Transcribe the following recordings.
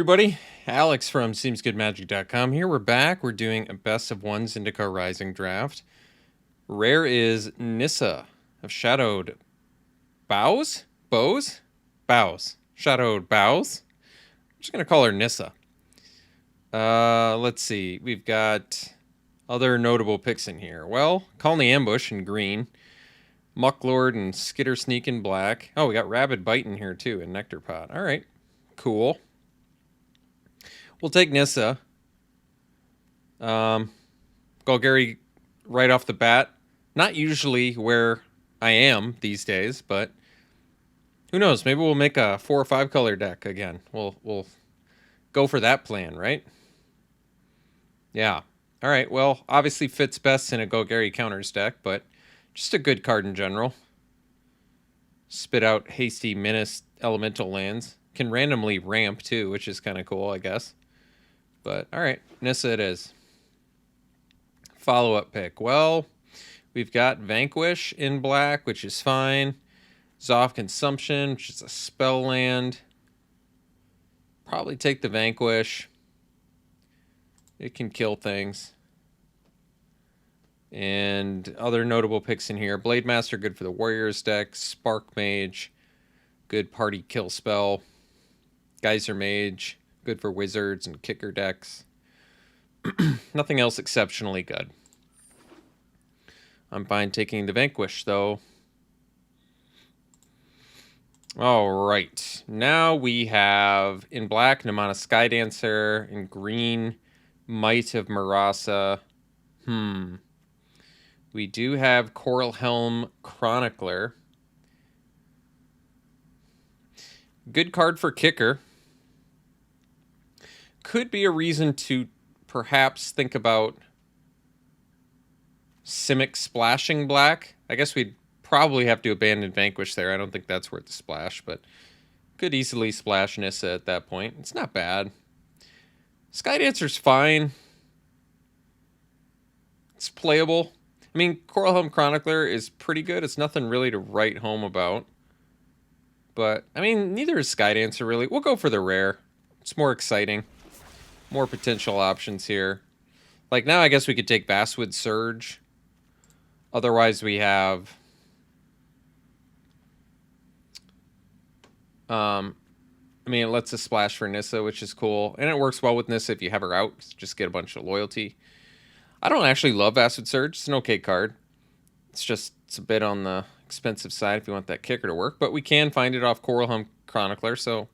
everybody. Alex from SeemsGoodMagic.com here. We're back. We're doing a best of one Zendikar Rising draft. Rare is Nissa of Shadowed Bows? Bows? Bows. Shadowed Bows. I'm just going to call her Nissa. Let's see. We've got other notable picks in here. Well, Colony Ambush in green. Mucklord and Skitter Sneak in black. Oh, we got Rabid Bite in here too, and Nectar Pot. All right. Cool. We'll take Nissa. Golgari right off the bat. Not usually where I am these days, but who knows? Maybe we'll make a 4 or 5 color deck again. We'll go for that plan, right? Yeah. All right. Well, obviously fits best in a Golgari counters deck, but just a good card in general. Spit out hasty menace elemental lands. Can randomly ramp too, which is kind of cool, I guess. But all right, Nissa it is. Follow-up pick. Well, we've got Vanquish in black, which is fine. Zoff Consumption, which is a spell land. Probably take the Vanquish. It can kill things. And other notable picks in here. Blade Master, good for the Warriors deck. Spark Mage, good party kill spell. Geyser Mage, good for Wizards and Kicker decks. Nothing else exceptionally good. I'm fine taking the Vanquish, though. All right. Now we have, in black, Namana Skydancer. In green, Might of Marasa. We do have Coral Helm Chronicler. Good card for Kicker. Could be a reason to perhaps think about Simic splashing black. I guess we'd probably have to abandon Vanquish there. I don't think that's worth the splash, but could easily splash Nissa at that point. It's not bad. Skydancer's fine. It's playable. I mean, Coral Helm Chronicler is pretty good. It's nothing really to write home about. But, I mean, neither is Skydancer really. We'll go for the rare. It's more exciting. More potential options here. Like, now I guess we could take Basswood Surge. Otherwise, we have... I mean, it lets us splash for Nissa, which is cool. And it works well with Nissa if you have her out. Just get a bunch of loyalty. I don't actually love Basswood Surge. It's an okay card. It's a bit on the expensive side if you want that kicker to work. But we can find it off Coral Helm Chronicler, so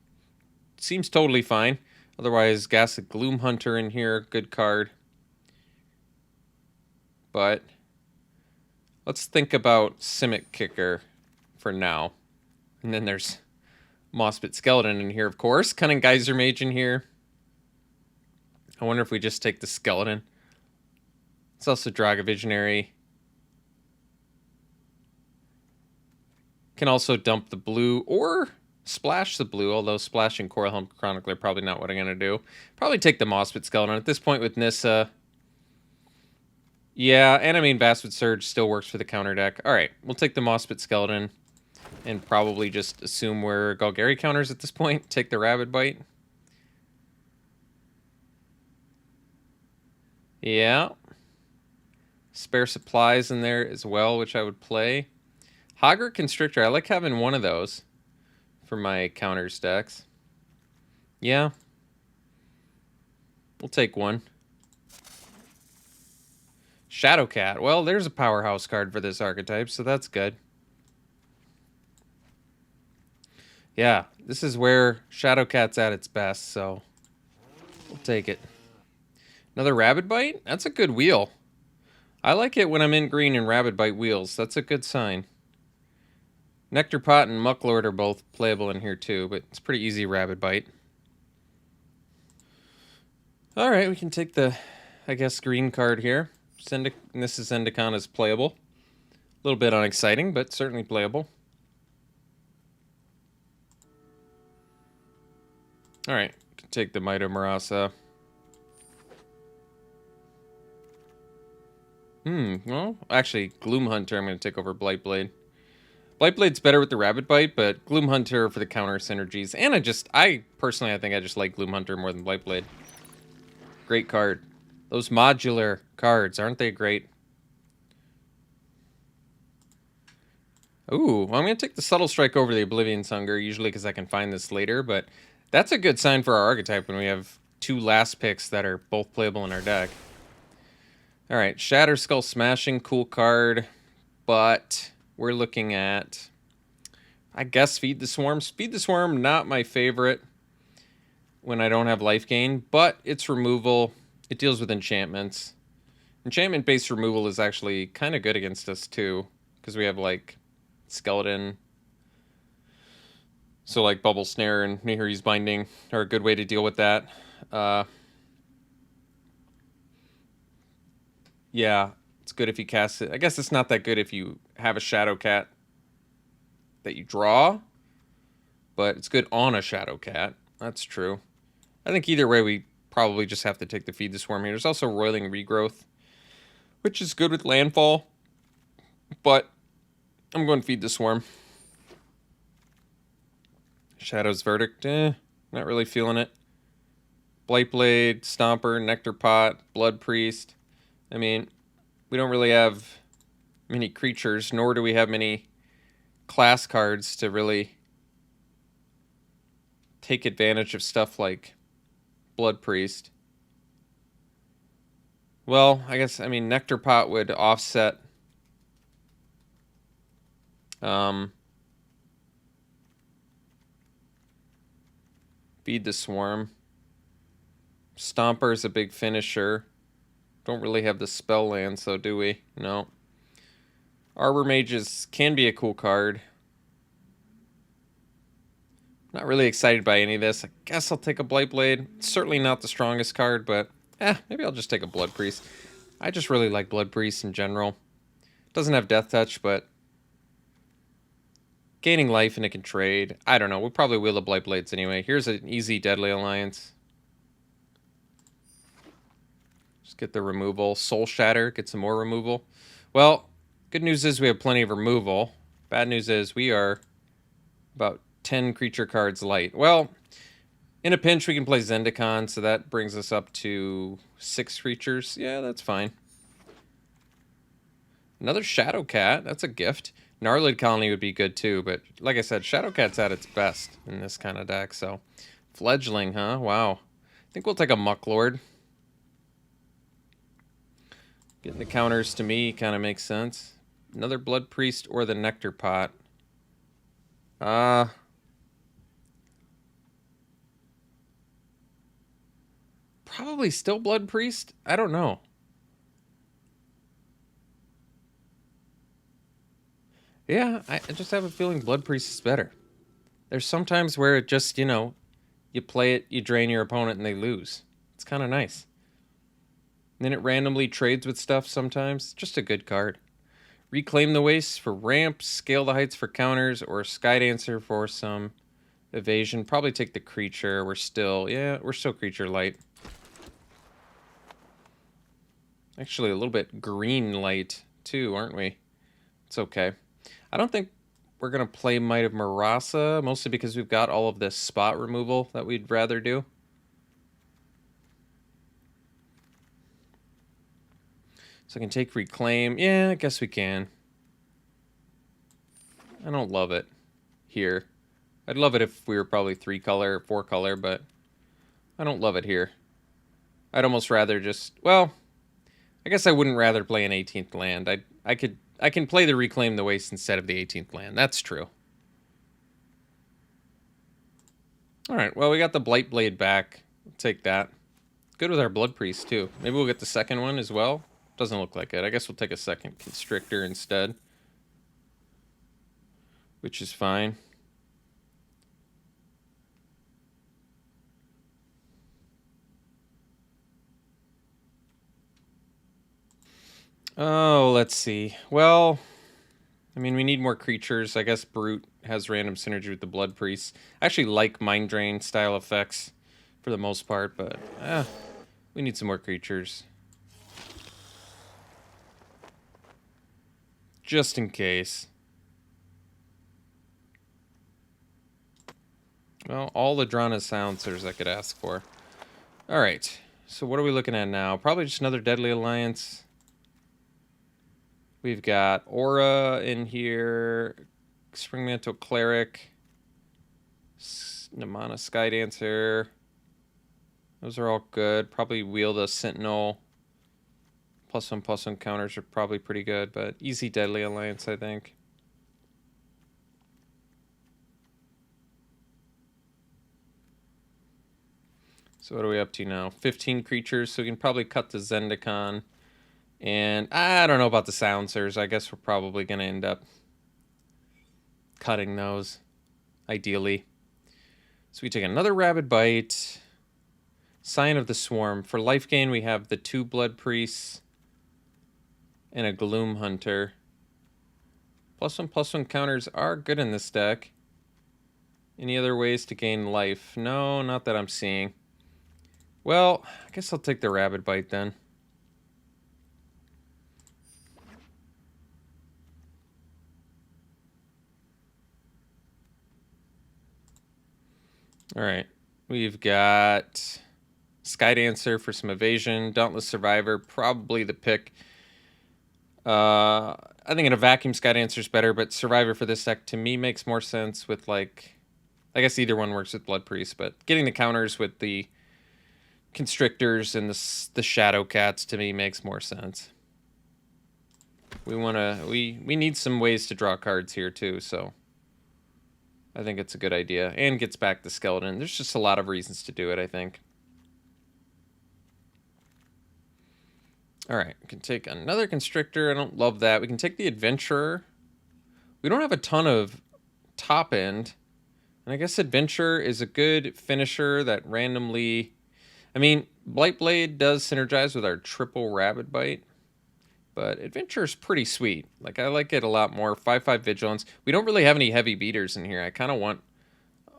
it seems totally fine. Otherwise, Gassic Gloom Hunter in here, good card. But let's think about Simic Kicker for now. And then there's Mossbit Skeleton in here, of course. Cunning Geyser Mage in here. I wonder if we just take the Skeleton. It's also Draga Visionary. Can also dump the blue or splash the blue, although splashing Coral Helm Chronicler probably not what I'm going to do. Probably take the Mossbit Skeleton. At this point with Nissa, yeah, and I mean Basswood Surge still works for the counter deck. All right, we'll take the Mossbit Skeleton and probably just assume we're Golgari counters at this point. Take the Rabid Bite. Yeah. Spare Supplies in there as well, which I would play. Hogger Constrictor, I like having one of those for my counters decks. Yeah. We'll take one. Shadowcat. Well, there's a powerhouse card for this archetype, so that's good. Yeah, this is where Shadowcat's at its best, so we'll take it. Another Rabid Bite? That's a good wheel. I like it when I'm in green and Rabid Bite wheels. That's a good sign. Nectar Pot and Mucklord are both playable in here too, but it's pretty easy Rabid Bite. All right, we can take the, I guess, green card here. This is Zendikar is playable. A little bit unexciting, but certainly playable. All right, can take the Might of Marasa. Well, actually, Gloom Hunter I'm going to take over Blightblade. Blightblade's better with the Rabbit Bite, but Gloom Hunter for the counter synergies. And I personally, I think I just like Gloom Hunter more than Blightblade. Great card. Those modular cards, aren't they great? Ooh, well, I'm going to take the Subtle Strike over the Oblivion's Hunger, usually because I can find this later, but that's a good sign for our archetype when we have two last picks that are both playable in our deck. Alright, Shatter Skull Smashing, cool card, but we're looking at, I guess, Feed the Swarm. Feed the Swarm, not my favorite when I don't have life gain, but it's removal. It deals with enchantments. Enchantment-based removal is actually kind of good against us, too, because we have, like, Skeleton. So, like, Bubble Snare and Nihiri's Binding are a good way to deal with that. Yeah, it's good if you cast it. I guess it's not that good if you have a Shadow Cat that you draw, but it's good on a Shadow Cat. That's true. I think either way, we probably just have to take the Feed the Swarm here. There's also Roiling Regrowth, which is good with landfall, but I'm going to Feed the Swarm. Shadow's Verdict, not really feeling it. Blightblade, Stomper, Nectar Pot, Blood Priest. I mean, we don't really have many creatures, nor do we have many class cards to really take advantage of stuff like Blood Priest. Well, I guess, I mean, Nectar Pot would offset Feed the Swarm. Stomper is a big finisher. Don't really have the spell land, so do we? No. Arbor Mages can be a cool card. Not really excited by any of this. I guess I'll take a Blightblade. It's certainly not the strongest card, but maybe I'll just take a Blood Priest. I just really like Blood Priest in general. Doesn't have Death Touch, but gaining life and it can trade. I don't know. We'll probably wheel the Blightblades anyway. Here's an easy Deadly Alliance. Just get the removal. Soul Shatter, get some more removal. Well, good news is we have plenty of removal. Bad news is we are about 10 creature cards light. Well, in a pinch we can play Zendikar, so that brings us up to 6 creatures. Yeah, that's fine. Another Shadow Cat, that's a gift. Gnarlid Colony would be good too, but like I said, Shadow Cat's at its best in this kind of deck, so. Fledgling, huh? Wow. I think we'll take a Mucklord. Getting the counters to me kind of makes sense. Another Blood Priest or the Nectar Pot. Probably still Blood Priest? I don't know. Yeah, I just have a feeling Blood Priest is better. There's sometimes where it just, you play it, you drain your opponent, and they lose. It's kind of nice. And then it randomly trades with stuff sometimes. Just a good card. Reclaim the Wastes for ramps, Scale the Heights for counters, or Skydancer for some evasion. Probably take the creature. We're still creature light. Actually, a little bit green light, too, aren't we? It's okay. I don't think we're going to play Might of Marasa, mostly because we've got all of this spot removal that we'd rather do. So I can take Reclaim. Yeah, I guess we can. I don't love it here. I'd love it if we were probably 3-color, 4-color, but I don't love it here. I'd almost rather just, well, I guess I wouldn't rather play an 18th land. I can play the Reclaim the Waste instead of the 18th land. That's true. All right, well, we got the Blightblade back. We'll take that. Good with our Blood Priest, too. Maybe we'll get the second one as well. Doesn't look like it. I guess we'll take a second Constrictor instead, which is fine. Oh, let's see. Well, I mean, we need more creatures. I guess Brute has random synergy with the Blood Priest. I actually like Mind Drain style effects for the most part, but we need some more creatures. Just in case. Well, all Ladrana silencers I could ask for. All right. So what are we looking at now? Probably just another Deadly Alliance. We've got Aura in here. Spring Mantle Cleric. Namana Skydancer. Those are all good. Probably wield a Sentinel. +1/+1 counters are probably pretty good, but easy Deadly Alliance, I think. So what are we up to now? 15 creatures, so we can probably cut the Zendikar. And I don't know about the silencers. I guess we're probably going to end up cutting those, ideally. So we take another Rabid Bite. Sign of the Swarm. For life gain, we have the 2 Blood Priests and a Gloom Hunter. +1/+1 counters are good in this deck. Any other ways to gain life? No, not that I'm seeing. Well, I guess I'll take the Rabid Bite then. All right. We've got Skydancer for some evasion. Dauntless Survivor, probably the pick. I think in a vacuum, Skydancer's better, but Survivor for this deck to me makes more sense with, like, I guess either one works with Blood Priest, but getting the counters with the Constrictors and the Shadow Cats to me makes more sense. We need some ways to draw cards here too, so I think it's a good idea. And gets back the Skeleton. There's just a lot of reasons to do it, I think. Alright, we can take another Constrictor. I don't love that. We can take the Adventurer. We don't have a ton of top end. And I guess Adventurer is a good finisher that randomly... I mean, Blightblade does synergize with our triple Rabid Bite. But Adventurer's pretty sweet. Like, I like it a lot more. 5/5 Vigilance. We don't really have any heavy beaters in here. I kind of want...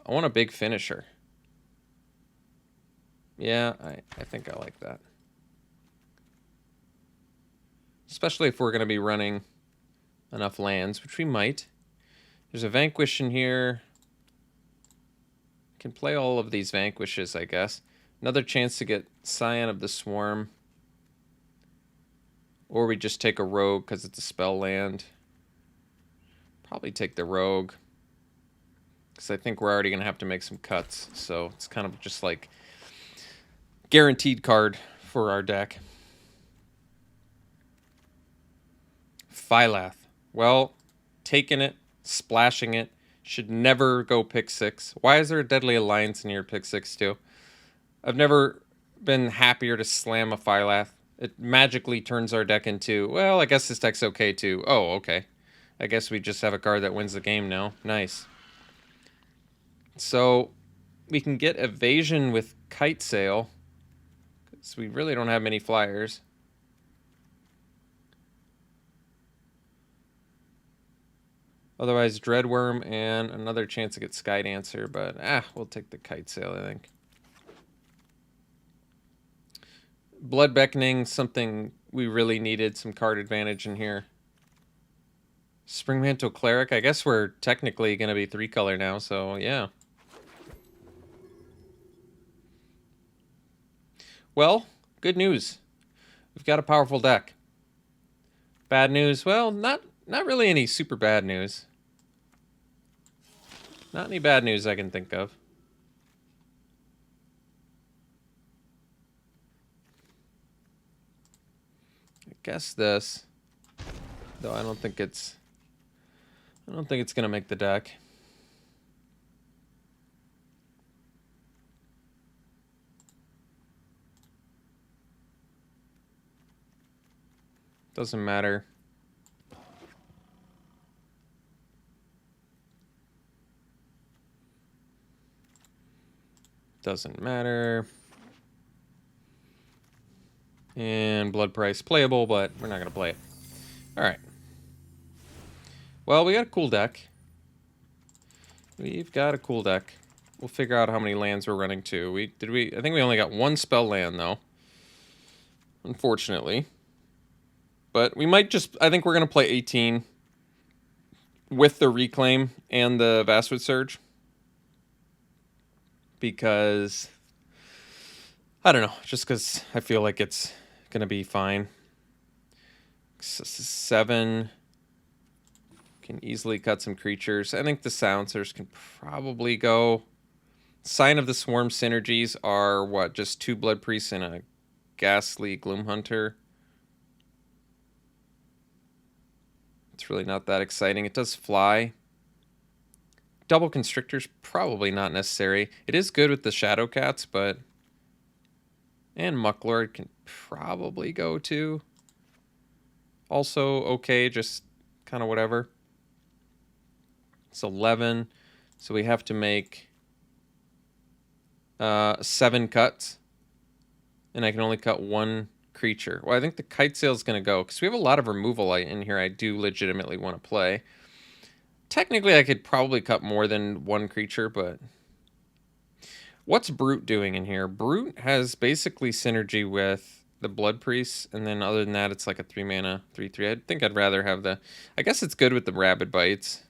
I want a big finisher. Yeah, I think I like that. Especially if we're going to be running enough lands, which we might. There's a Vanquish in here. Can play all of these Vanquishes, I guess. Another chance to get Scion of the Swarm. Or we just take a Rogue because it's a spell land. Probably take the Rogue. Because I think we're already going to have to make some cuts. So it's kind of just like guaranteed card for our deck. Phylath. Well, taking it, splashing it. Should never go pick 6. Why is there a Deadly Alliance in your pick 6 too? I've never been happier to slam a Phylath. It magically turns our deck into, well, I guess this deck's okay too. Oh, okay. I guess we just have a card that wins the game now. Nice. So we can get Evasion with Kite Sail. Because we really don't have many flyers. Otherwise, Dreadworm and another chance to get Skydancer, but we'll take the Kite Sail, I think. Blood Beckoning, something we really needed, some card advantage in here. Spring Mantle Cleric, I guess we're technically going to be 3-color now, so yeah. Well, good news. We've got a powerful deck. Bad news, well, not really any super bad news. Not any bad news I can think of. I guess this, though I don't think it's gonna make the deck. Doesn't matter. Doesn't matter. And Blood Price playable, but we're not going to play it. Alright. Well, we got a cool deck. We've got a cool deck. We'll figure out how many lands we're running to. I think we only got 1 spell land, though. Unfortunately. But we might just... I think we're going to play 18 with the Reclaim and the Vastwood Surge. because I don't know, just because I feel like it's gonna be fine. 7 can easily cut some creatures. I think the silencers can probably go. Sign of the Swarm synergies are what? Just 2 Blood Priests and a Ghastly Gloomhunter. It's really not that exciting. It does fly. Double Constrictor's probably not necessary. It is good with the Shadow Cats, but... And Mucklord can probably go too. Also okay, just kind of whatever. It's 11. So we have to make 7 cuts. And I can only cut 1 creature. Well, I think the Kite Sail is going to go, because we have a lot of removal in here I do legitimately want to play. Technically, I could probably cut more than 1 creature, but... What's Brute doing in here? Brute has basically synergy with the Blood Priests, and then other than that, it's like a 3 mana, 3/3. I think I'd rather have the... I guess it's good with the Rabid Bites.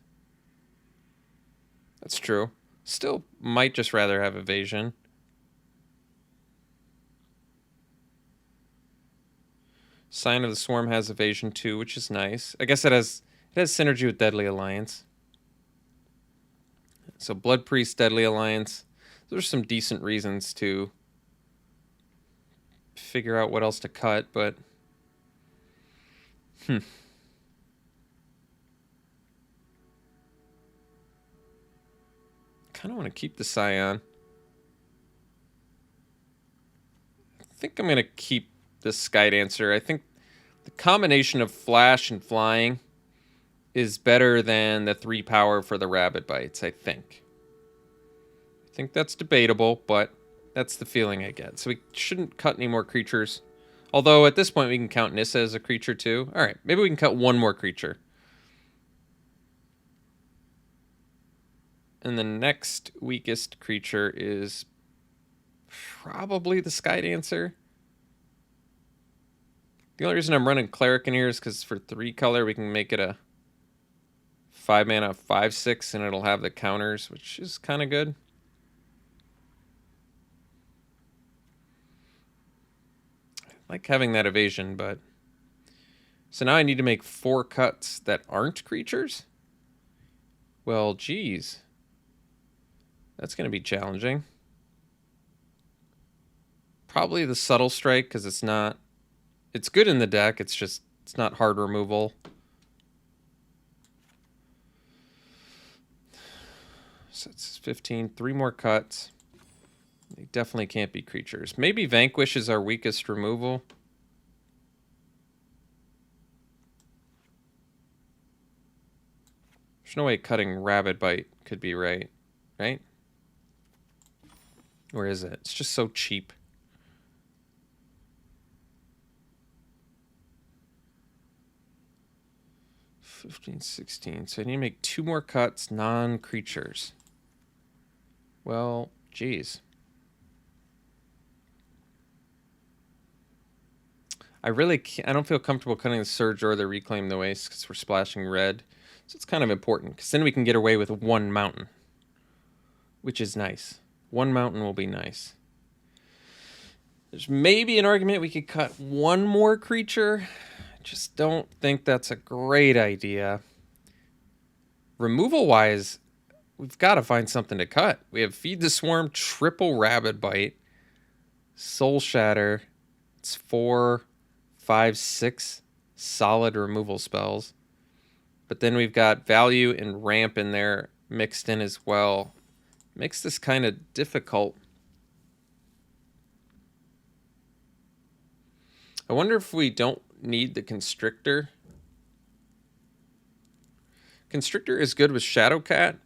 That's true. Still might just rather have Evasion. Sign of the Swarm has Evasion too, which is nice. I guess it has synergy with Deadly Alliance. So Blood Priest, Deadly Alliance. Those are some decent reasons to figure out what else to cut, but... kind of want to keep the Scion. I think I'm going to keep the Skydancer. I think the combination of Flash and Flying is better than the 3 power for the Rabid Bites, I think. I think that's debatable, but that's the feeling I get. So we shouldn't cut any more creatures. Although at this point we can count Nissa as a creature too. Alright, maybe we can cut 1 more creature. And the next weakest creature is probably the Skydancer. The only reason I'm running Cleric in here is because for 3 color we can make it a 5 mana 5/6 and it'll have the counters, which is kind of good. I like having that evasion, but... So now I need to make 4 cuts that aren't creatures? Well, geez. That's going to be challenging. Probably the Subtle Strike, because it's not... It's good in the deck, it's just... It's not hard removal. So it's 15. 3 more cuts. They definitely can't be creatures. Maybe Vanquish is our weakest removal. There's no way cutting Rabid Bite could be right. Right? Or is it? It's just so cheap. $15, $16. So I need to make 2 more cuts, non-creatures. Well, geez. I don't feel comfortable cutting the Surge or the Reclaim the Waste because we're splashing red. So it's kind of important because then we can get away with 1 mountain, which is nice. 1 mountain will be nice. There's maybe an argument we could cut 1 more creature. I just don't think that's a great idea. Removal-wise, we've got to find something to cut. We have Feed the Swarm, triple Rabid Bite, Soul Shatter. It's 4, 5, 6 solid removal spells. But then we've got Value and Ramp in there mixed in as well. Makes this kind of difficult. I wonder if we don't need the Constrictor. Constrictor is good with Shadowcat,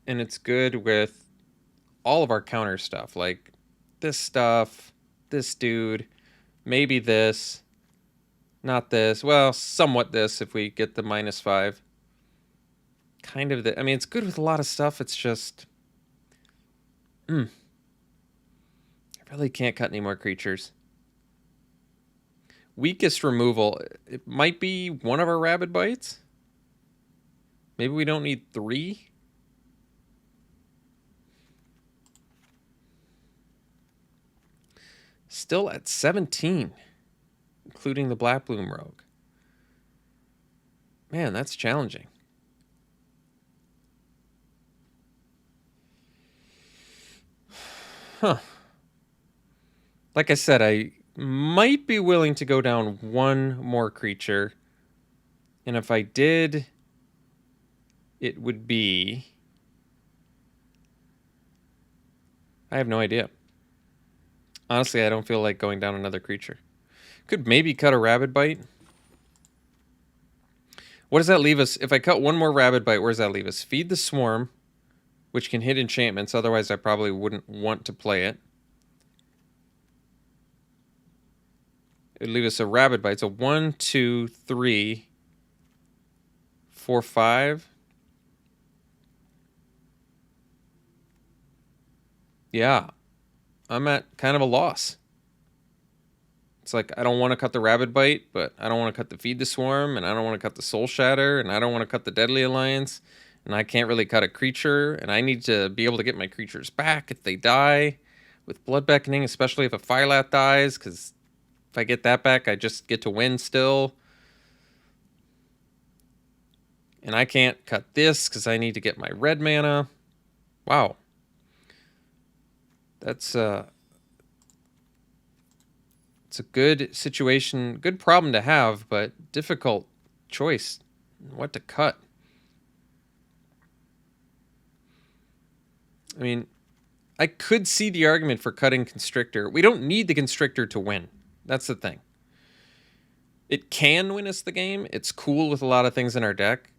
and it's good with all of our counter stuff, like this stuff, this dude, maybe this, not this, well, somewhat this if we get the -5. Kind of the, I mean, it's good with a lot of stuff, it's just, I really can't cut any more creatures. Weakest removal, it might be one of our Rabid Bites. Maybe we don't need 3. Still at 17, including the Black Bloom Rogue. Man, that's challenging. Huh. Like I said, I might be willing to go down one more creature. And if I did, it would be... I have no idea. Honestly, I don't feel like going down another creature. Could maybe cut a Rabid Bite. What does that leave us? If I cut one more Rabid Bite, where does that leave us? Feed the Swarm, which can hit enchantments. Otherwise, I probably wouldn't want to play it. It would leave us a Rabid Bite. So 1, 2, 3, 4, 5. Yeah. I'm at kind of a loss. It's like, I don't want to cut the Rabid Bite, but I don't want to cut the Feed the Swarm, and I don't want to cut the Soul Shatter, and I don't want to cut the Deadly Alliance, and I can't really cut a creature, and I need to be able to get my creatures back if they die with Blood Beckoning, especially if a Phylath dies, because if I get that back, I just get to win still. And I can't cut this because I need to get my red mana. Wow. That's it's a good situation, good problem to have, but difficult choice. What to cut? I mean, I could see the argument for cutting Constrictor. We don't need the Constrictor to win. That's the thing. It can win us the game. It's cool with a lot of things in our deck,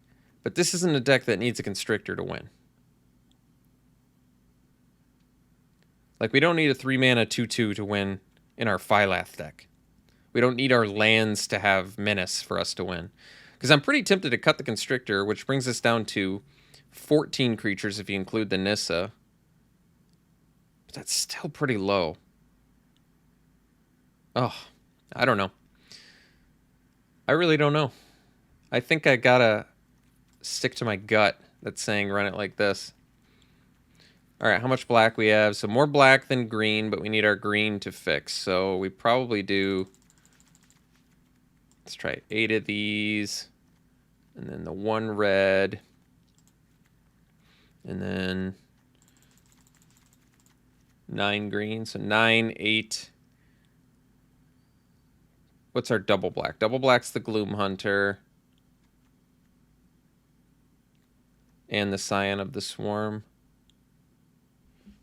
but this isn't a deck that needs a Constrictor to win. Like, we don't need a 3-mana 2/2 to win in our Phylath deck. We don't need our lands to have Menace for us to win. Because I'm pretty tempted to cut the Constrictor, which brings us down to 14 creatures if you include the Nissa. But that's still pretty low. Oh, I don't know. I really don't know. I think I gotta stick to my gut that's saying run it like this. All right, how much black we have? So more black than green, but we need our green to fix. So we probably do... Let's try 8 of these. And then the 1 red. And then 9 green. So 9, 8. What's our double black? Double black's the Gloom Hunter. And the Scion of the Swarm.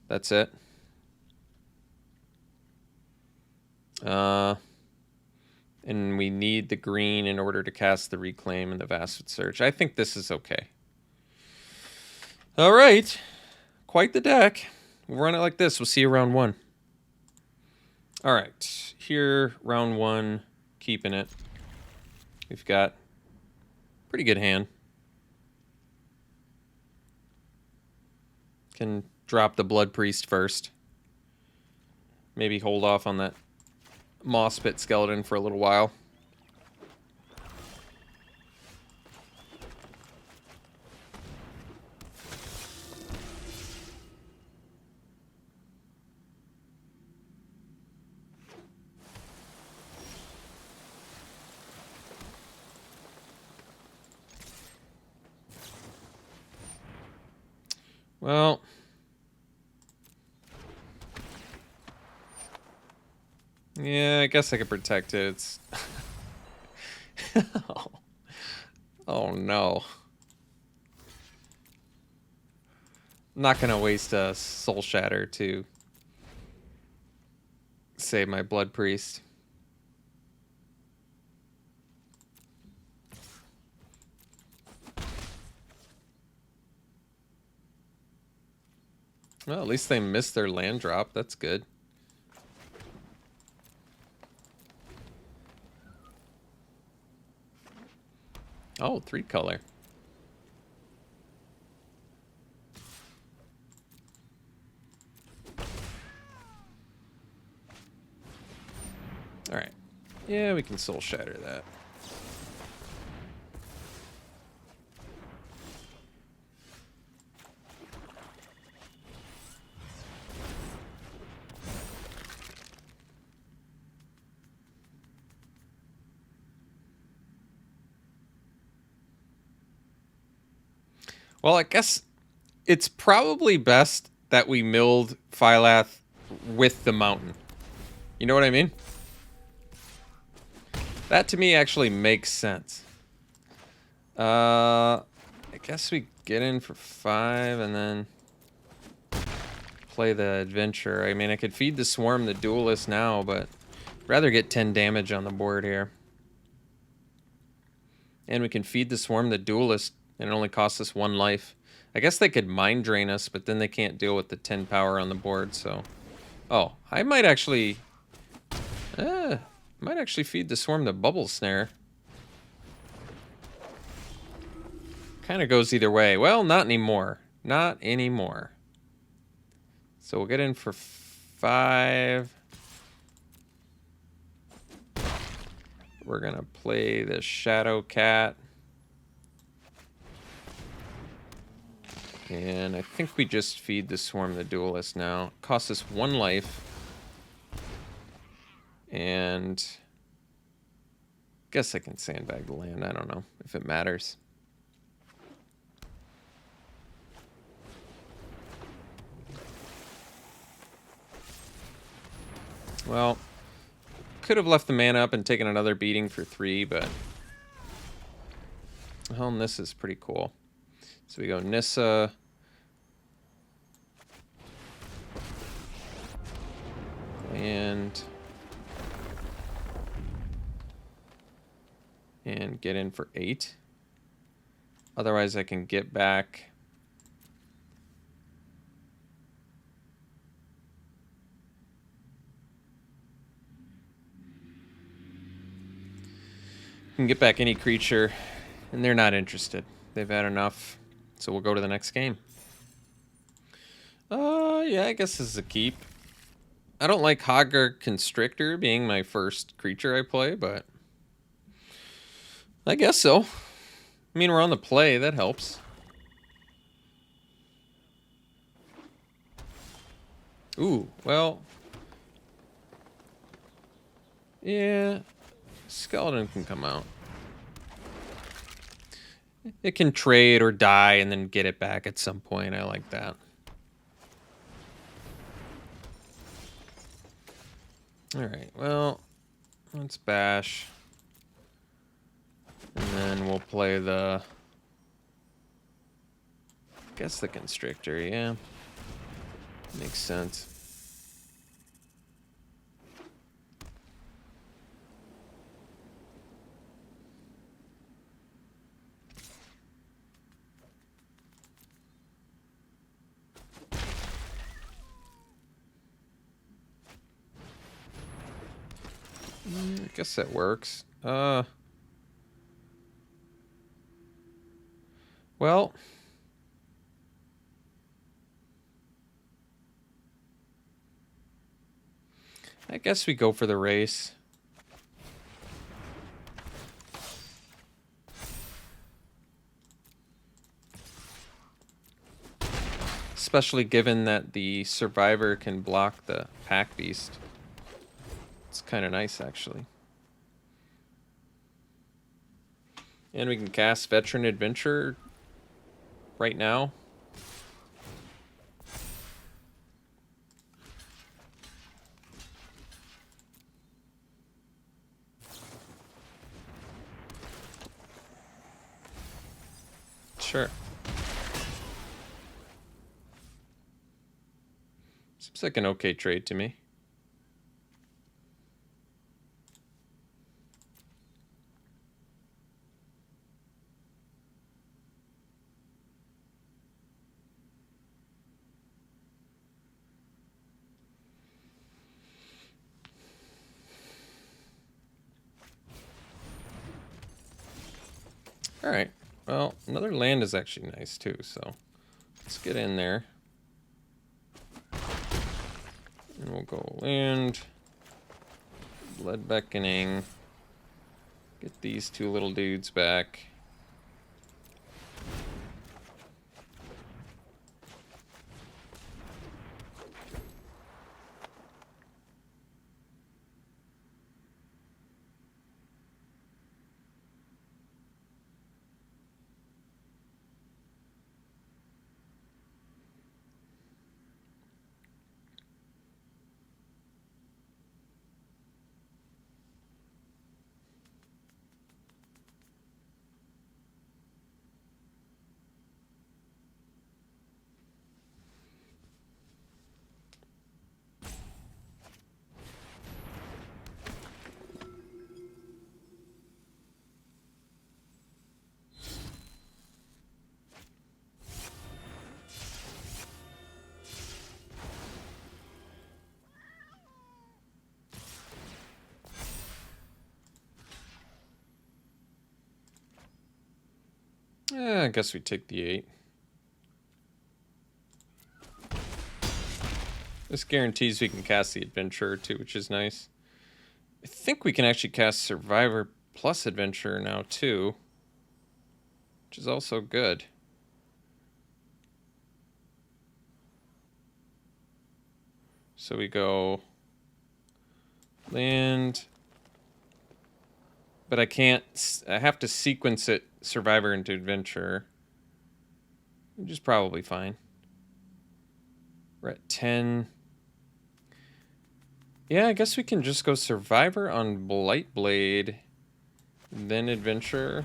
That's it. And we need the green in order to cast the Reclaim and the Vast Search. I think this is okay. All right. Quite the deck. We'll run it like this. We'll see you round 1. All right. Here, round 1, keeping it. We've got pretty good hand. Can drop the Blood Priest first. Maybe hold off on that Moss Pit Skeleton for a little while. Well... Yeah, I guess I could protect it. It's... Oh no. I'm not gonna waste a Soul Shatter to save my Blood Priest. Well, at least they missed their land drop. That's good. Oh, 3 color. All right. Yeah, we can Soul Shatter that. Well, I guess it's probably best that we milled Phylath with the mountain. You know what I mean? That to me actually makes sense. I guess we get in for 5 and then play the adventure. I mean, I could feed the swarm the duelist now, but I'd rather get 10 damage on the board here. And we can feed the swarm the duelist, and it only costs us 1 life. I guess they could mind drain us, but then they can't deal with the 10 power on the board, so... Oh, I might actually feed the swarm the bubble snare. Kind of goes either way. Well, not anymore. Not anymore. So we'll get in for 5. We're gonna play the Shadow Cat. And I think we just feed the swarm the duelist now. It costs us 1 life. And guess I can sandbag the land. I don't know if it matters. Well, could have left the mana up and taken another beating for 3, but well, Nissa is pretty cool. So we go Nissa. And get in for 8. Otherwise, I can get back. Can get back any creature, and they're not interested. They've had enough, so we'll go to the next game. Yeah, I guess this is a keep. I don't like Hogger Constrictor being my first creature I play, but I guess so. I mean, we're on the play, that helps. Ooh, well... Yeah, Skeleton can come out. It can trade or die and then get it back at some point. I like that. Alright, well, let's bash. And then we'll play the... I guess the Constrictor, yeah. Makes sense. I guess that works. Well... I guess we go for the race. Especially given that the survivor can block the pack beast. It's kind of nice, actually. And we can cast Veteran Adventure right now. Sure. Seems like an okay trade to me. All right. Well, another land is actually nice too, so let's get in there. And we'll go land, Blood Beckoning, get these 2 little dudes back. I guess we take the 8. This guarantees we can cast the Adventurer too, which is nice. I think we can actually cast Survivor plus Adventurer now too, which is also good. So we go land, but I can't, I have to sequence it Survivor into Adventurer, which is probably fine. We're at 10. Yeah, I guess we can just go Survivor on Blightblade, then Adventurer.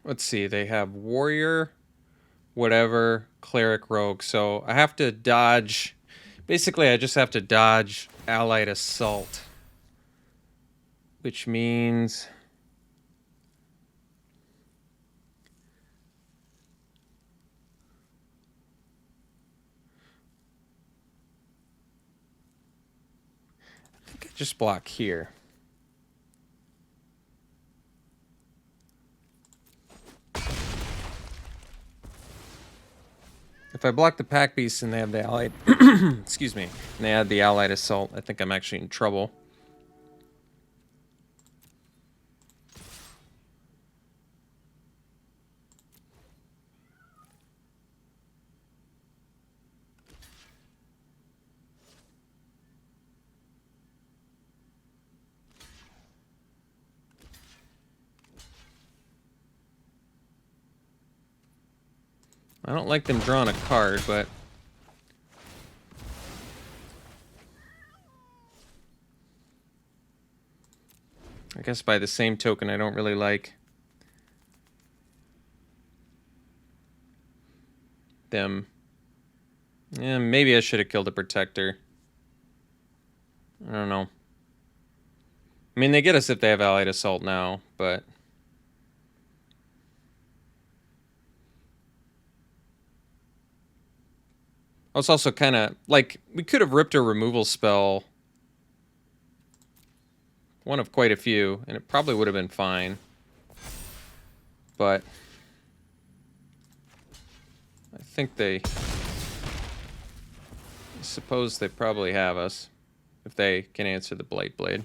Let's see, they have Warrior, whatever, Cleric, Rogue. So I have to dodge. Basically, I just have to dodge Allied Assault, which means I think I just block here. If I block the Pack Beast and they have the Allied, excuse me, and they add the Allied Assault, I think I'm actually in trouble. I don't like them drawing a card, but I guess by the same token, I don't really like them. Yeah, maybe I should have killed a Protector. I don't know. I mean, they get us if they have Allied Assault now, but I was also kind of like, we could have ripped a removal spell, one of quite a few, and it probably would have been fine. But I think I suppose they probably have us if they can answer the Blightblade.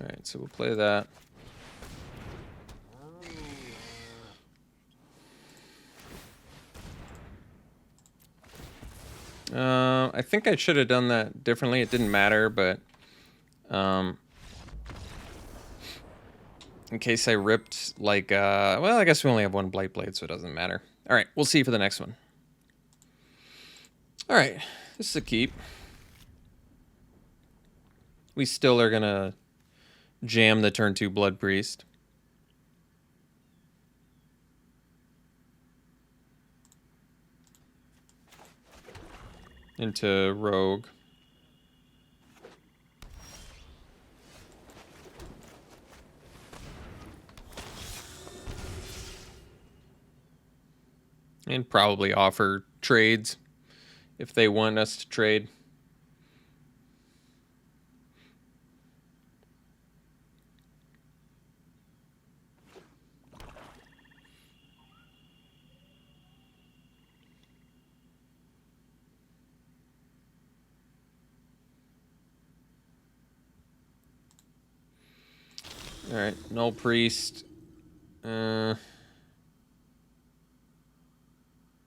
Alright, so we'll play that. I think I should have done that differently. It didn't matter, but in case I ripped, like, well, I guess we only have one Blightblade, so it doesn't matter. Alright, we'll see for the next one. Alright, this is a keep. We still are gonna jam the turn 2 Blood Priest. Into Rogue. And probably offer trades if they want us to trade. Alright, Null Priest. That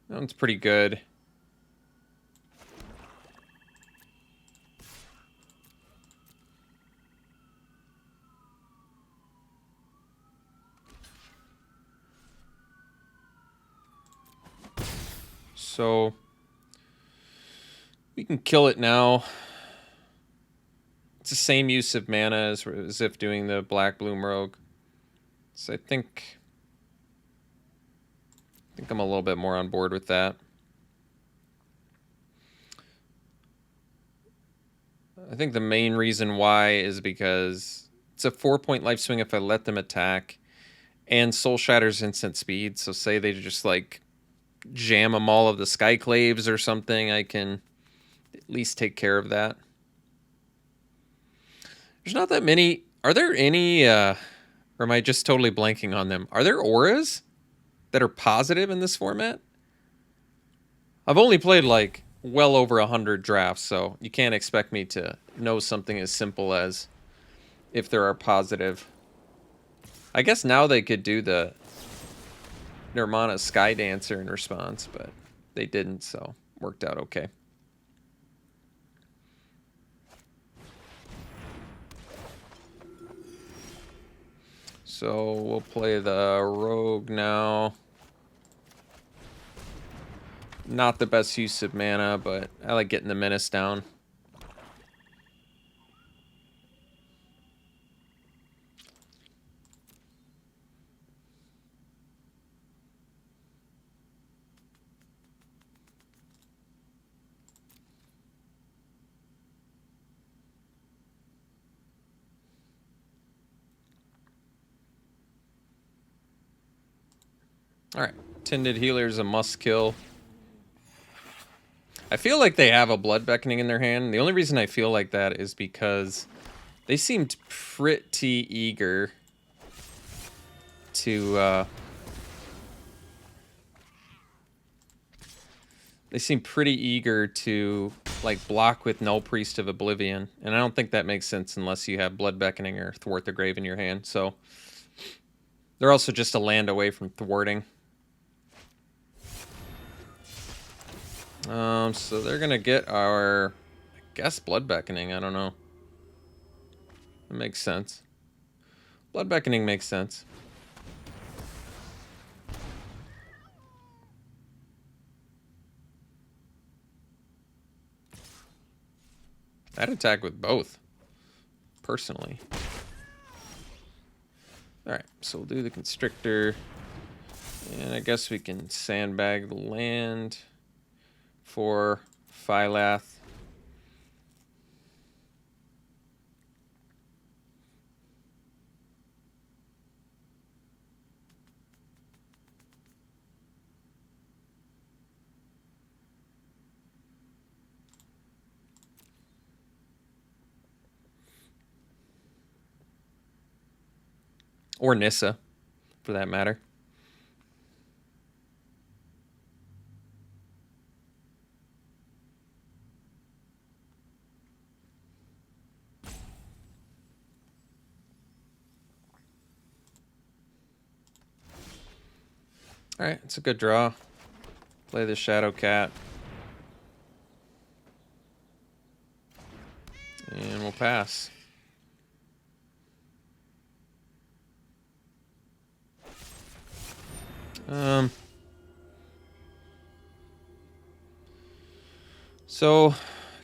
one's pretty good. So we can kill it now. It's the same use of mana as if doing the Black Bloom Rogue. So I think I'm a little bit more on board with that. I think the main reason why is because it's a 4-point life swing if I let them attack, and Soul Shatter's instant speed. So say they just like jam them all of the Skyclaves or something, I can at least take care of that. There's not that many. Are there any, or am I just totally blanking on them? Are there auras that are positive in this format? I've only played like well over 100 drafts, so you can't expect me to know something as simple as if there are positive. I guess now they could do the Nirmana Sky Dancer in response, but they didn't, so worked out okay. So we'll play the Rogue now. Not the best use of mana, but I like getting the Menace down. Alright, Tended Healer is a must kill. I feel like they have a Blood Beckoning in their hand. The only reason I feel like that is because they seemed pretty eager to like block with Null Priest of Oblivion, and I don't think that makes sense unless you have Blood Beckoning or Thwart the Grave in your hand. So they're also just a land away from thwarting. So they're gonna get our, I guess, Blood Beckoning. I don't know. It makes sense. Blood Beckoning makes sense. I'd attack with both, personally. Alright, so we'll do the Constrictor. And I guess we can sandbag the land for Phylath. Or Nissa, for that matter. Alright, it's a good draw. Play the Shadow Cat. And we'll pass. So,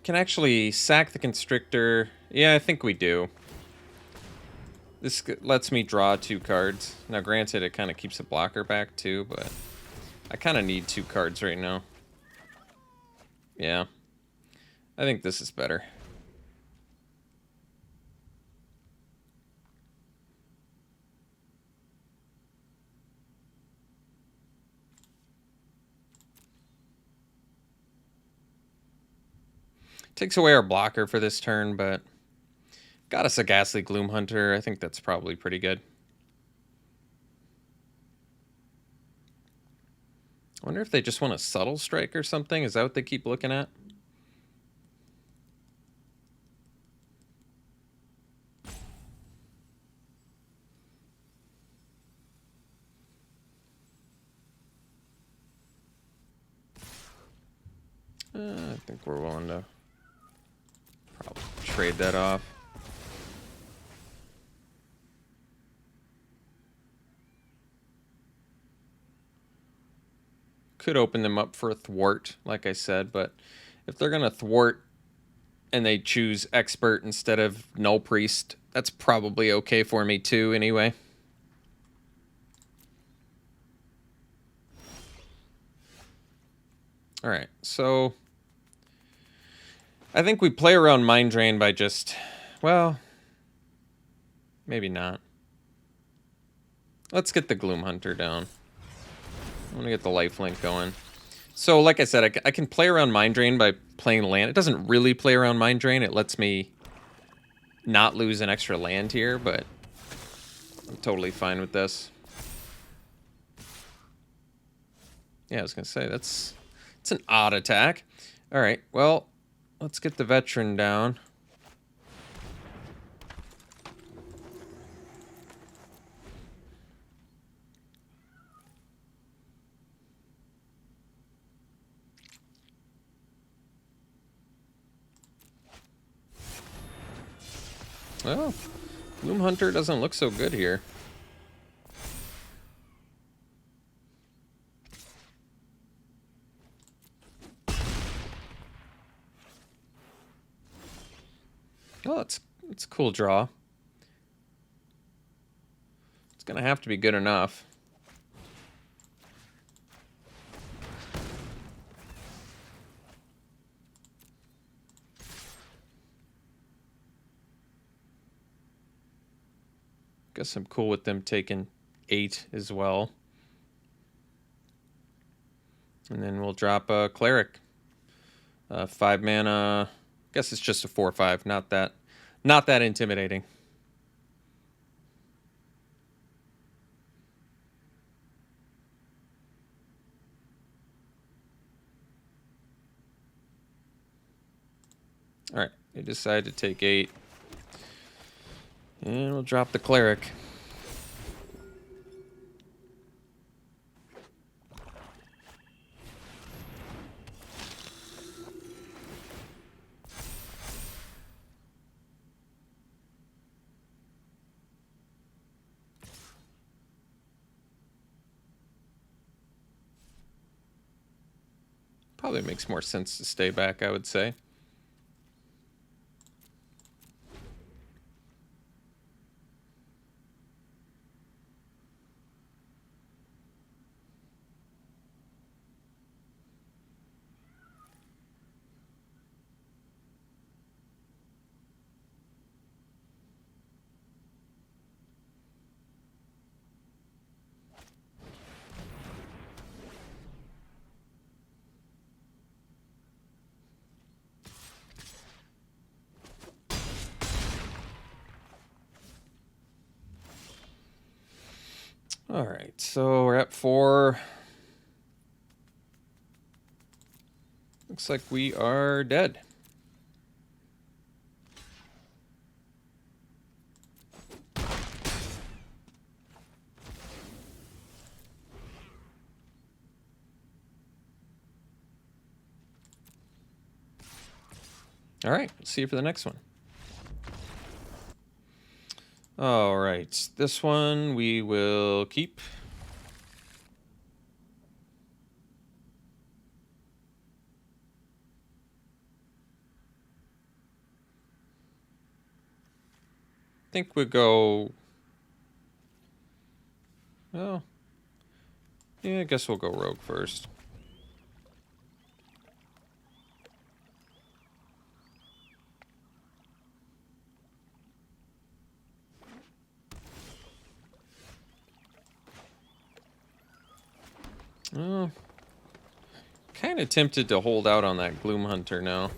can actually sack the Constrictor. Yeah, I think we do. This lets me draw 2 cards. Now, granted, it kind of keeps a blocker back too, but I kind of need 2 cards right now. Yeah. I think this is better. Takes away our blocker for this turn, but got us a Ghastly Gloom Hunter. I think that's probably pretty good. I wonder if they just want a Subtle Strike or something. Is that what they keep looking at? I think we're willing to probably trade that off. could open them up for a thwart, like I said, but if they're going to thwart and they choose expert instead of null priest, that's probably okay for me too anyway. All right, so I think we play around Mind Drain by just, well, maybe not. Let's get the Gloom Hunter down. I want to get the lifelink going. So, like I said, I can play around Mind Drain by playing land. It doesn't really play around Mind Drain. It lets me not lose an extra land here, but I'm totally fine with this. Yeah, I was going to say, it's an odd attack. All right, well, let's get the veteran down. Oh, Gloom Hunter doesn't look so good here. Oh, it's a cool draw. It's gonna have to be good enough. Guess I'm cool with them taking 8 as well. And then we'll drop a Cleric. 5 mana. Guess it's just a 4/5. Not that intimidating. All right, they decide to take 8. And we'll drop the Cleric. Probably makes more sense to stay back, I would say. All right, so we're at 4. Looks like we are dead. All right, see you for the next one. All right, this one we will keep. I think we go. Oh, yeah, I guess we'll go Rogue first. Oh, kind of tempted to hold out on that Gloom Hunter now.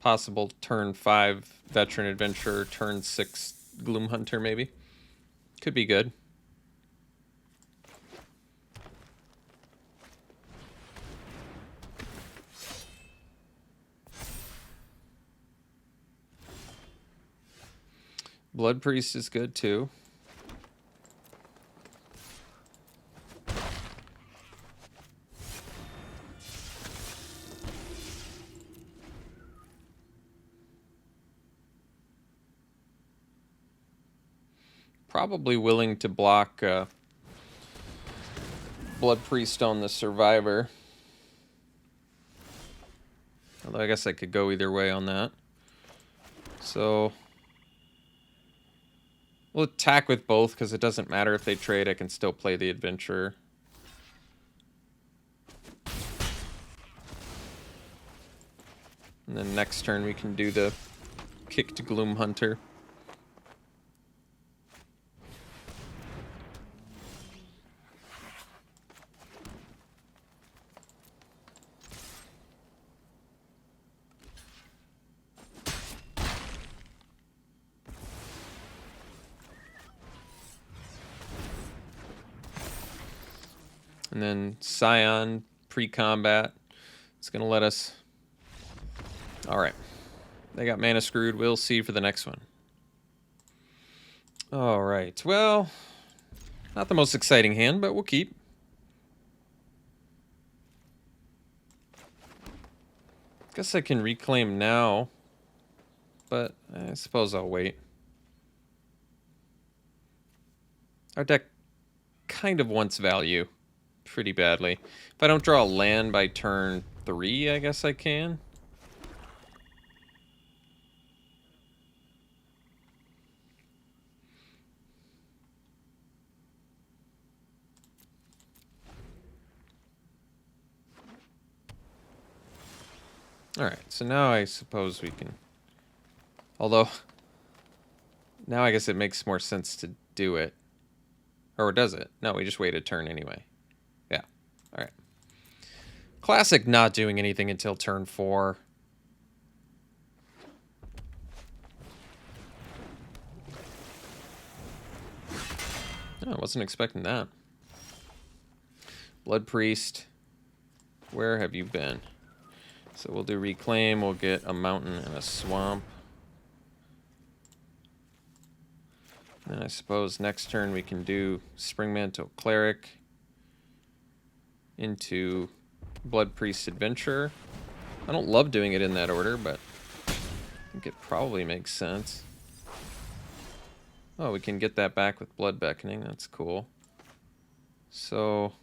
Possible turn 5 Veteran Adventurer, turn 6 Gloom Hunter, maybe. Could be good. Blood Priest is good too. probably willing to block Blood Priest on the Survivor. Although I guess I could go either way on that. So we'll attack with both because it doesn't matter if they trade. I can still play the Adventurer. And then next turn we can do the Kicked Gloom Hunter. And then Scion pre-combat. It's going to let us... Alright. They got mana screwed. We'll see for the next one. Alright. Well, not the most exciting hand, but we'll keep. Guess I can reclaim now. But I suppose I'll wait. Our deck kind of wants value pretty badly. If I don't draw a land by turn 3, I guess I can. Alright, so now I suppose we can... Although, now I guess it makes more sense to do it. Or does it? No, we just wait a turn anyway. Yeah, alright. Classic not doing anything until turn 4. Oh, I wasn't expecting that. Blood Priest, where have you been? So we'll do Reclaim, we'll get a mountain and a swamp. And I suppose next turn we can do Springmantle Cleric into Blood Priest Adventurer. I don't love doing it in that order, but I think it probably makes sense. Oh, we can get that back with Blood Beckoning. That's cool. So...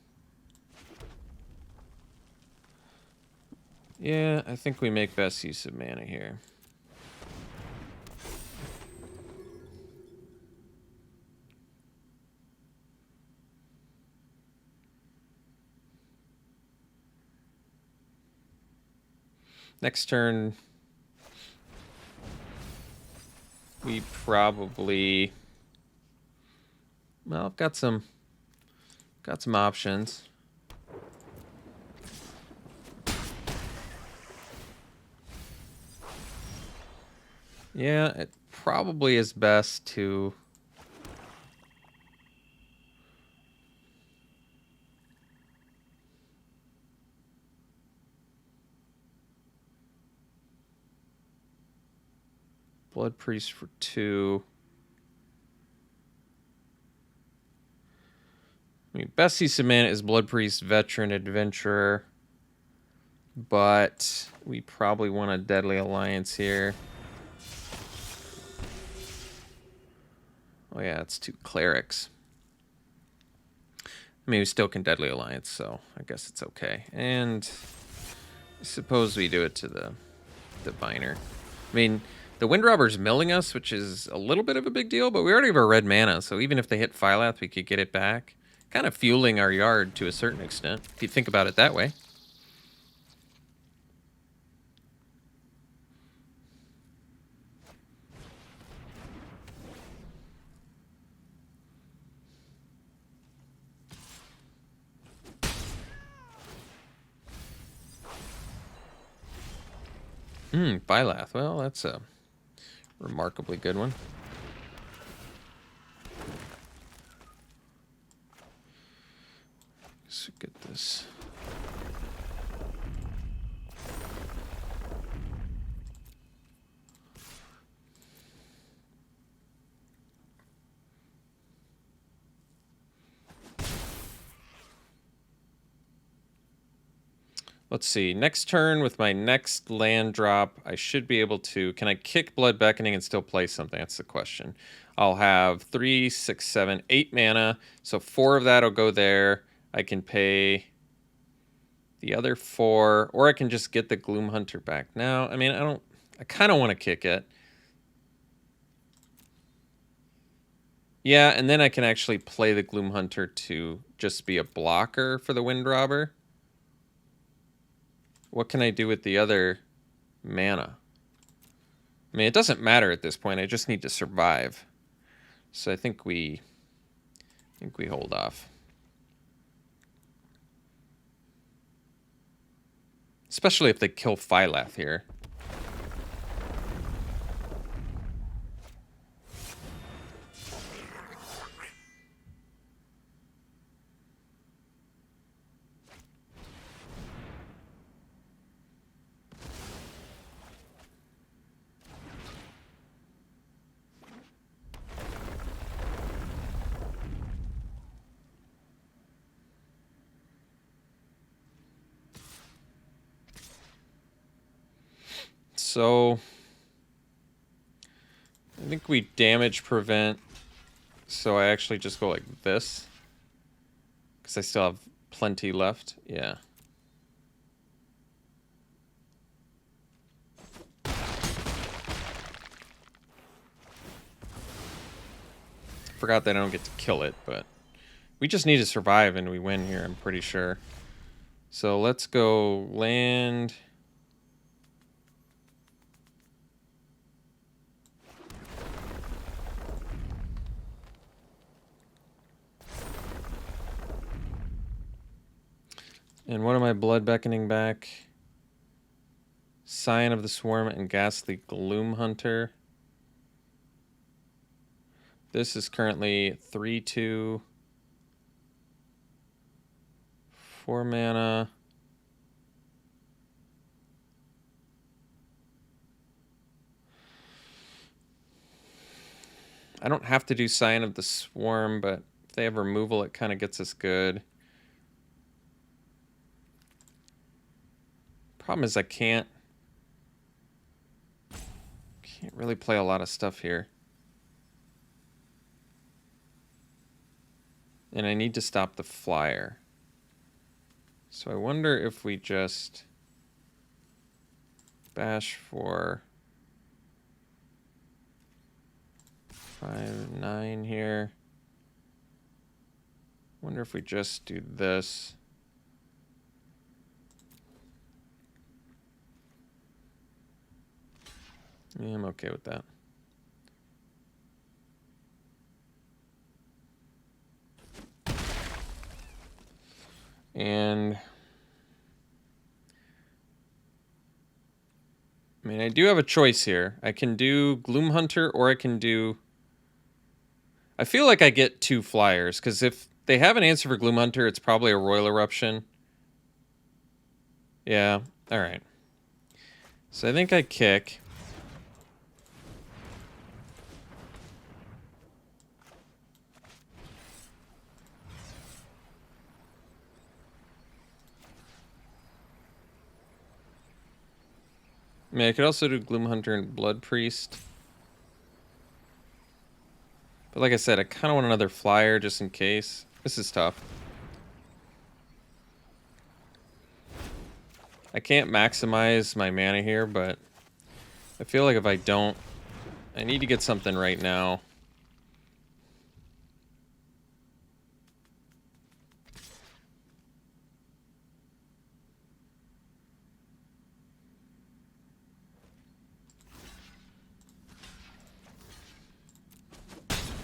yeah, I think we make best use of mana here. Next turn, we probably... well, I've got some options. Yeah, it probably is best to... Blood Priest for 2. I mean, best use of mana is Blood Priest, Veteran, Adventurer. But we probably want a Deadly Alliance here. Oh yeah, it's 2 clerics. I mean, we still can Deadly Alliance, so I guess it's okay. And I suppose we do it to the Diviner. I mean, the Windrobber's milling us, which is a little bit of a big deal, but we already have our red mana, so even if they hit Phylath, we could get it back. Kind of fueling our yard to a certain extent, if you think about it that way. Phylath. Well, that's a remarkably good one. Let's get this. Let's see. Next turn with my next land drop, I should be able to... Can I kick Blood Beckoning and still play something? That's the question. I'll have 3, 6, 7, 8 mana. So 4 of that will go there. I can pay the other 4, or I can just get the Gloom Hunter back now. I mean, I kind of want to kick it. Yeah, and then I can actually play the Gloom Hunter to just be a blocker for the Wind Robber. What can I do with the other mana? I mean, it doesn't matter at this point. I just need to survive. So I think we hold off. Especially if they kill Phylath here. So I think we damage prevent. So I actually just go like this. Because I still have plenty left. Yeah. Forgot that I don't get to kill it, but we just need to survive and we win here, I'm pretty sure. So let's go land. And what am I blood beckoning back? Scion of the Swarm and Ghastly Gloom Hunter. This is currently 3/2. 4 mana. I don't have to do Scion of the Swarm, but if they have removal, it kind of gets us good. Problem is I can't really play a lot of stuff here. And I need to stop the flyer. So I wonder if we just bash for 5, 9 here. Wonder if we just do this. Yeah, I'm okay with that. And I mean, I do have a choice here. I can do Gloom Hunter or I can do... I feel like I get 2 flyers, because if they have an answer for Gloom Hunter, it's probably a Royal Eruption. Yeah, alright. So I think I kick. I mean, I could also do Gloom Hunter and Blood Priest. But like I said, I kind of want another flyer just in case. This is tough. I can't maximize my mana here, but I feel like if I don't, I need to get something right now.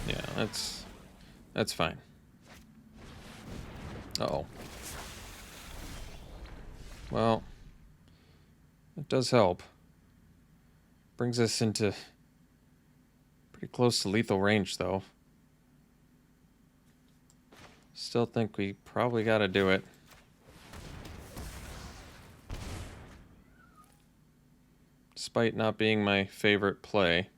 Yeah, that's fine. Uh-oh. Well, it does help. Brings us into pretty close to lethal range, though. Still think we probably got to do it. Despite not being my favorite play.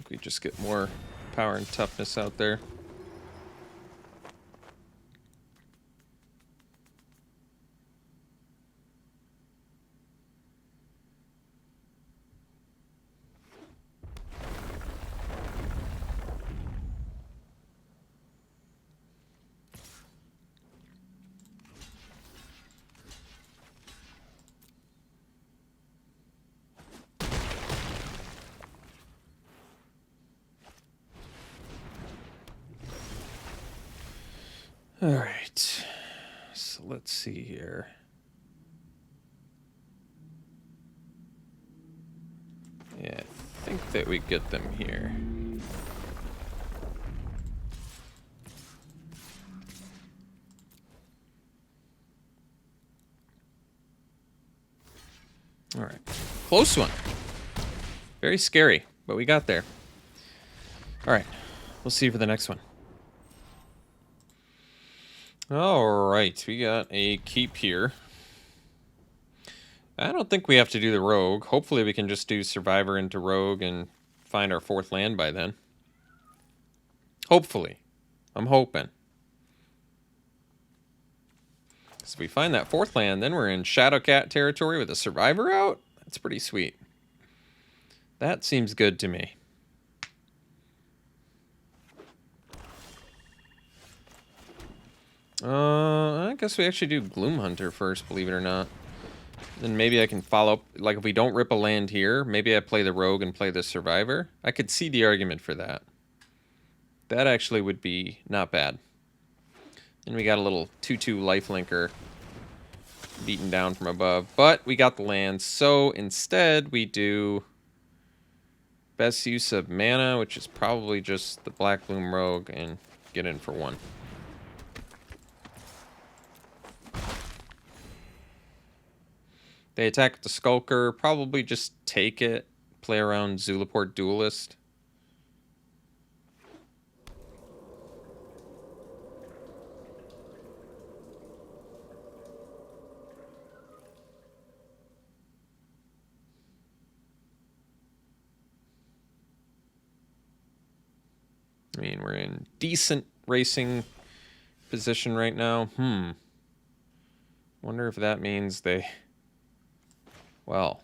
think we just get more power and toughness out there. All right, so let's see here. Yeah, I think that we get them here. All right, close one. Very scary, but we got there. All right, we'll see for the next one. All right, we got a keep here. I don't think we have to do the rogue. Hopefully we can just do survivor into rogue and find our 4th land by then. Hopefully. I'm hoping. So if we find that 4th land, then we're in Shadowcat territory with a survivor out. That's pretty sweet. That seems good to me. I guess we actually do Gloom Hunter first, believe it or not. Then maybe I can follow up. Like, if we don't rip a land here, maybe I play the rogue and play the survivor. I could see the argument for that. That actually would be not bad. And we got a little 2/2 lifelinker beaten down from above. But we got the land, so instead we do best use of mana, which is probably just the Black Bloom Rogue, and get in for 1. They attack with the Skulker, probably just take it, play around Zulaport Duelist. I mean, we're in decent racing position right now. Wonder if that means they... Well,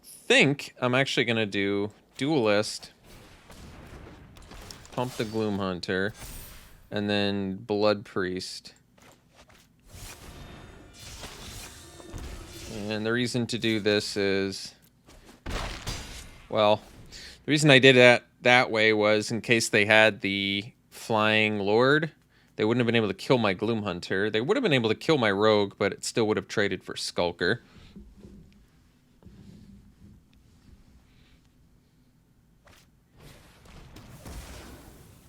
think I'm actually going to do Duelist, pump the Gloom Hunter, and then Blood Priest. And the reason to do this is, well, the reason I did that way was in case they had the Flying Lord, they wouldn't have been able to kill my Gloom Hunter. They would have been able to kill my Rogue, but it still would have traded for Skulker.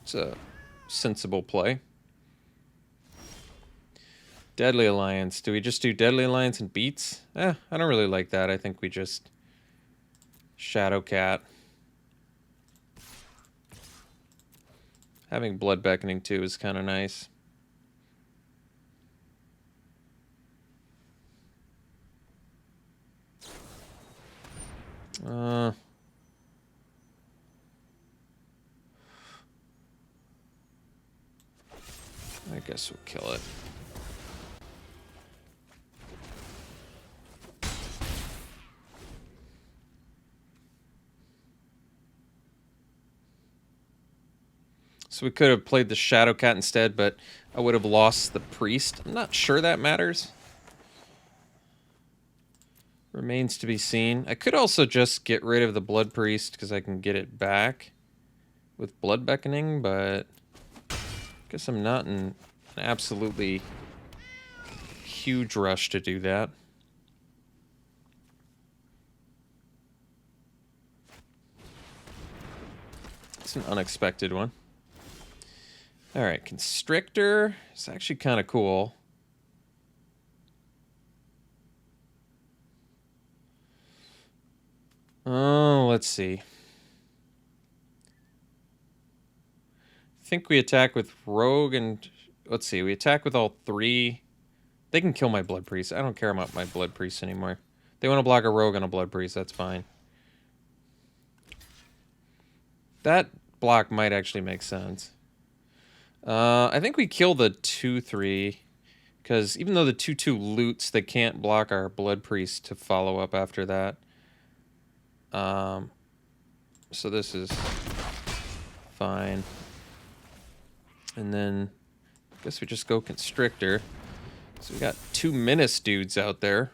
It's a sensible play. Deadly Alliance. Do we just do Deadly Alliance and beats? I don't really like that. I think we just Shadowcat. Having Blood Beckoning too is kind of nice. I guess we'll kill it. So we could have played the Shadowcat instead, but I would have lost the Priest. I'm not sure that matters. Remains to be seen. I could also just get rid of the Blood Priest because I can get it back with Blood Beckoning, but I guess I'm not in an absolutely huge rush to do that. It's an unexpected one. All right, Constrictor is actually kind of cool. Oh, let's see. I think we attack with Rogue and... Let's see, we attack with all 3. They can kill my Blood Priest. I don't care about my Blood Priest anymore. They want to block a Rogue and a Blood Priest, that's fine. That block might actually make sense. I think we kill the 2/3, because even though the 2/2 loots, they can't block our Blood Priest to follow up after that. So this is fine. And then I guess we just go Constrictor. So we got 2 Menace dudes out there,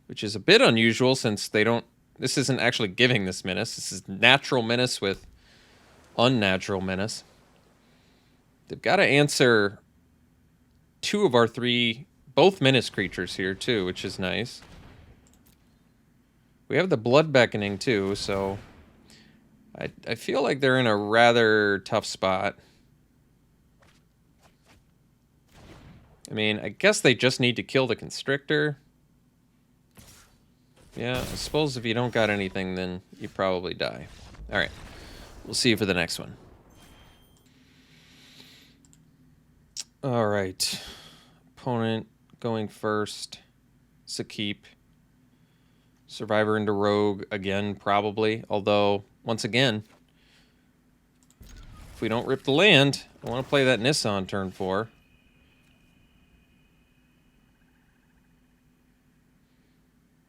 which is a bit unusual since they don't... This isn't actually giving this Menace. This is natural Menace with unnatural Menace. They've got to answer 2 of our 3, both Menace creatures here too, which is nice. We have the Blood Beckoning too, so I feel like they're in a rather tough spot. I mean, I guess they just need to kill the Constrictor. Yeah, I suppose if you don't got anything, then you probably die. Alright, we'll see you for the next one. Alright, opponent going first. It's a keep. Survivor into Rogue again, probably. Although, once again, if we don't rip the land, I want to play that Nissa on turn 4.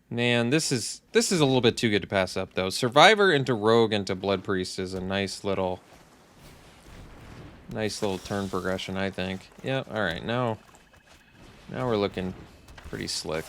Man, this is a little bit too good to pass up, though. Survivor into Rogue into Blood Priest is a nice little turn progression, I think. Yeah, all right, now we're looking pretty slick.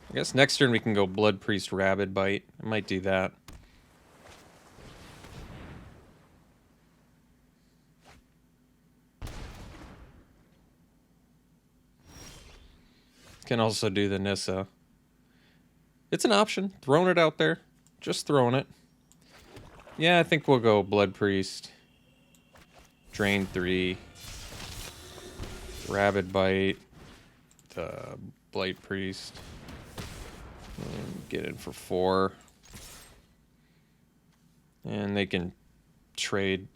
I guess next turn we can go Blood Priest Rabid Bite. I might do that. Can also do the Nissa. It's an option. Throwing it out there. Just throwing it. Yeah, I think we'll go Blood Priest. Drain 3. Rabid Bite. Blight Priest. And get in for 4. And they can trade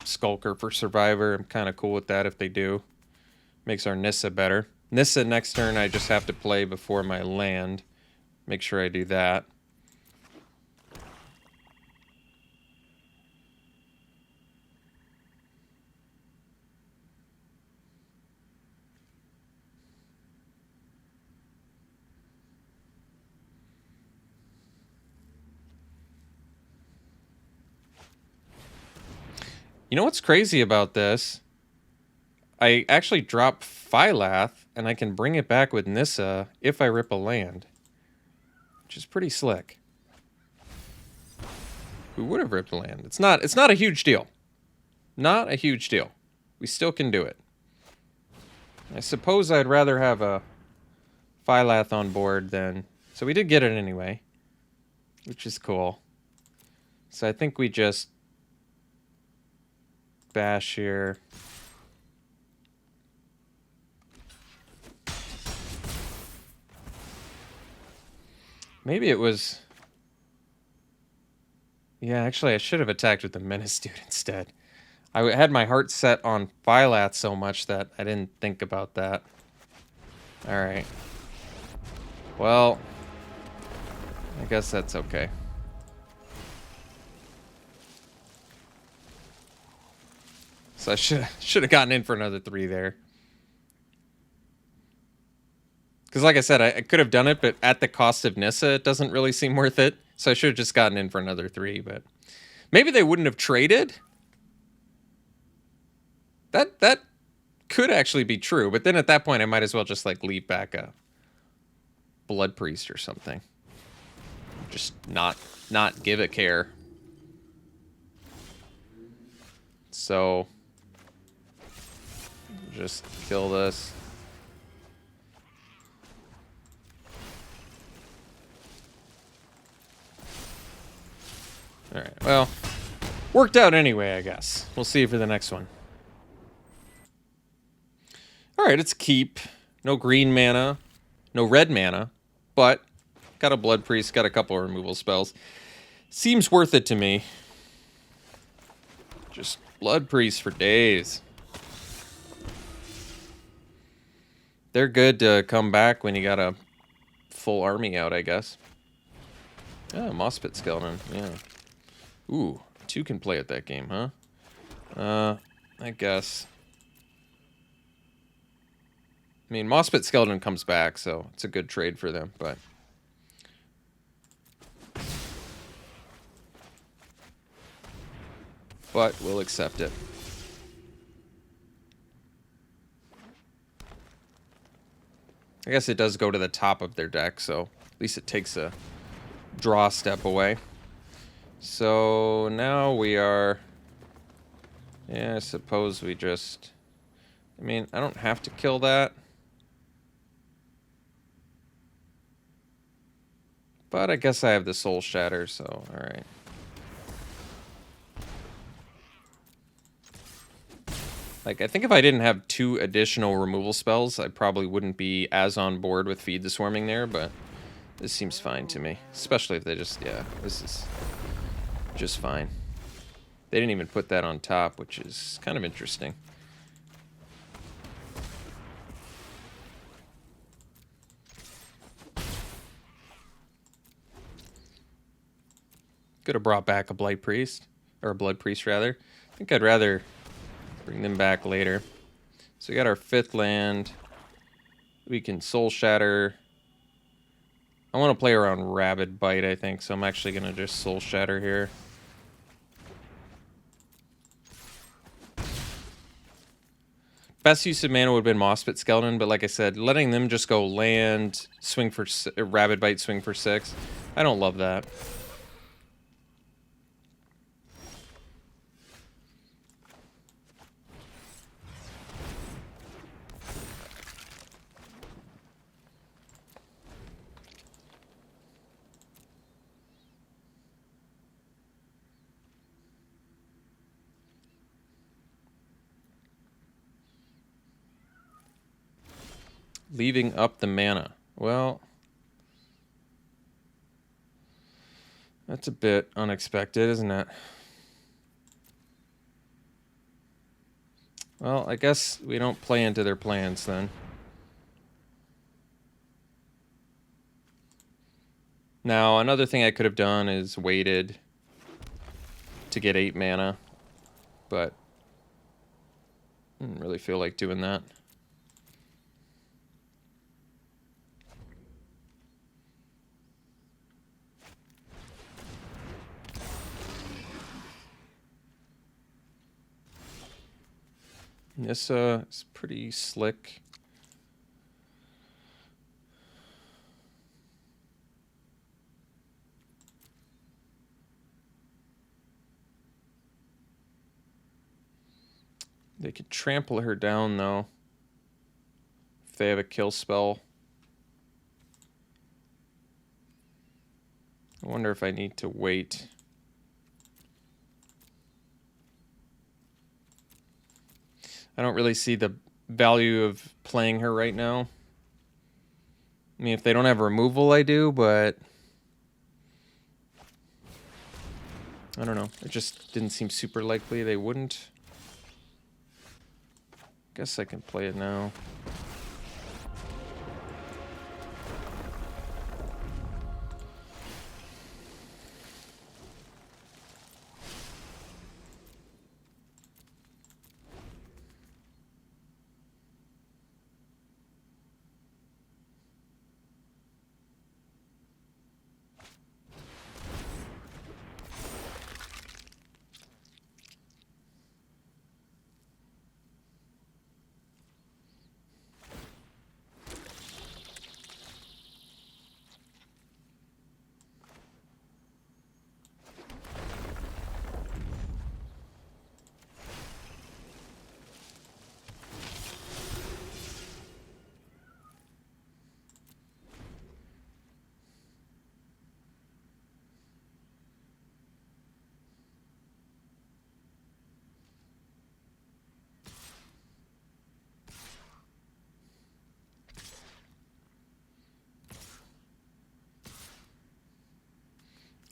Skulker for Survivor. I'm kind of cool with that if they do. Makes our Nissa better. Nissa next turn I just have to play before my land. Make sure I do that. You know what's crazy about this? I actually drop Phylath, and I can bring it back with Nissa if I rip a land. Which is pretty slick. We would have ripped a land. It's not a huge deal. Not a huge deal. We still can do it. I suppose I'd rather have a Phylath on board than... So we did get it anyway. Which is cool. So I think we just... bash here. Maybe it was... Yeah, actually I should have attacked with the Menace dude instead. I had my heart set on Phylath so much that I didn't think about that. Alright. Well, I guess that's okay. So I should have gotten in for another 3 there. Because like I said, I could have done it, but at the cost of Nissa, it doesn't really seem worth it. So I should have just gotten in for another 3, but... Maybe they wouldn't have traded? That could actually be true, but then at that point, I might as well just, like, leave back a Blood Priest or something. Just not give a care. So... just kill this. Alright, well, worked out anyway, I guess. We'll see you for the next one. Alright, it's keep. No green mana. No red mana. But got a Blood Priest, got a couple of removal spells. Seems worth it to me. Just Blood Priest for days. They're good to come back when you got a full army out, I guess. Ah, Mospit Skeleton, yeah. Ooh, 2 can play at that game, huh? I guess. I mean, Mospit Skeleton comes back, so it's a good trade for them, but... But we'll accept it. I guess it does go to the top of their deck, so at least it takes a draw step away. So now we are... Yeah, I suppose we just... I mean, I don't have to kill that. But I guess I have the Soul Shatter, so alright. Like, I think if I didn't have 2 additional removal spells, I probably wouldn't be as on board with Feed the Swarming there, but this seems fine to me. Especially if they just, yeah, this is just fine. They didn't even put that on top, which is kind of interesting. Could have brought back a Blight Priest, or a Blood Priest, rather. I think I'd rather bring them back later. So we got our 5th land. We can Soul Shatter. I want to play around Rabid Bite, I think, so I'm actually going to just Soul Shatter here. Best use of mana would have been Mospit Skeleton, but like I said, letting them just go land, swing for Rabid Bite, swing for 6. I don't love that. Leaving up the mana. Well, that's a bit unexpected, isn't it? Well, I guess we don't play into their plans then. Now, another thing I could have done is waited to get 8 mana, but I didn't really feel like doing that. This is pretty slick. They could trample her down, though, if they have a kill spell. I wonder if I need to wait. I don't really see the value of playing her right now. I mean, if they don't have removal, I do, but... I don't know. It just didn't seem super likely they wouldn't. Guess I can play it now.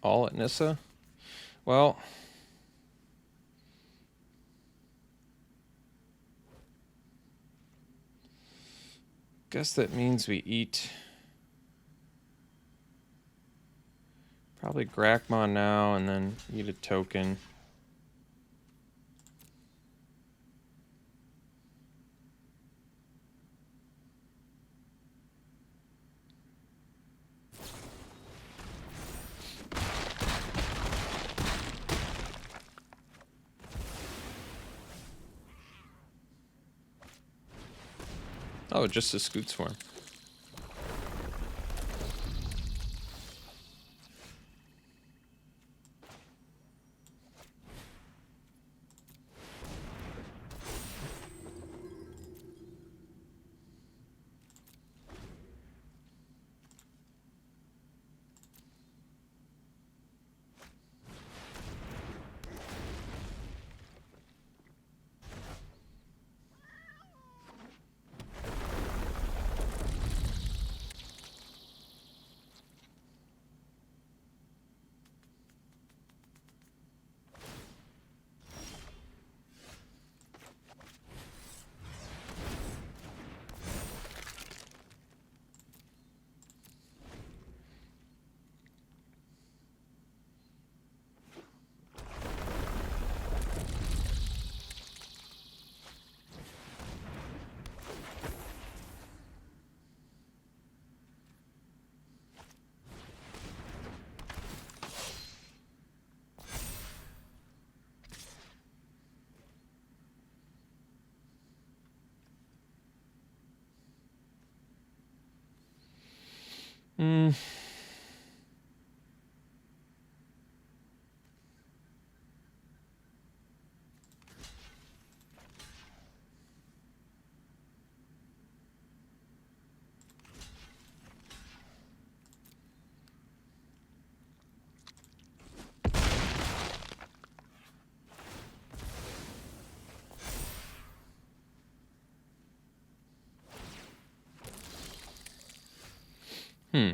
call at Nissa? Well, guess that means we eat probably Grakmon now and then eat a token. Oh, just a Scoot Swarm. Hmm.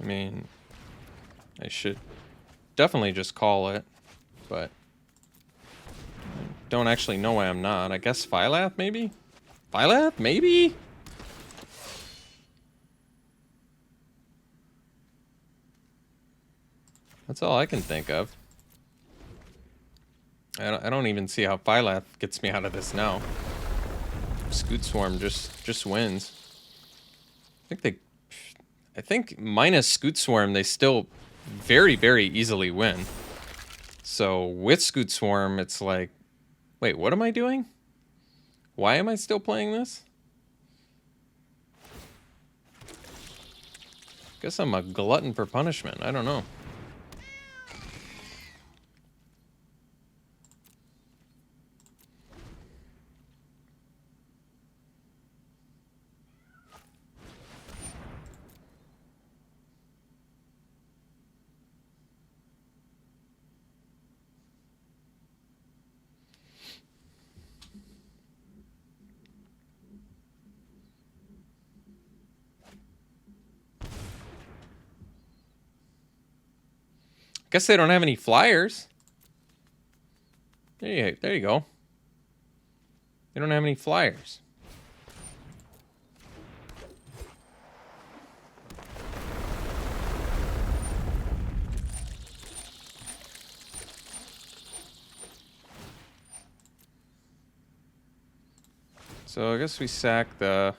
I mean, I should definitely just call it, but I don't actually know why I'm not. I guess Phylath, maybe? Phylath, maybe? That's all I can think of. I don't even see how Phylath gets me out of this now. Scoot Swarm just wins. I think minus Scoot Swarm, they still very, very easily win. So with Scoot Swarm, it's like, wait, what am I doing? Why am I still playing this? Guess I'm a glutton for punishment. I don't know. Guess they don't have any flyers. There you go. They don't have any flyers. So I guess we sack the...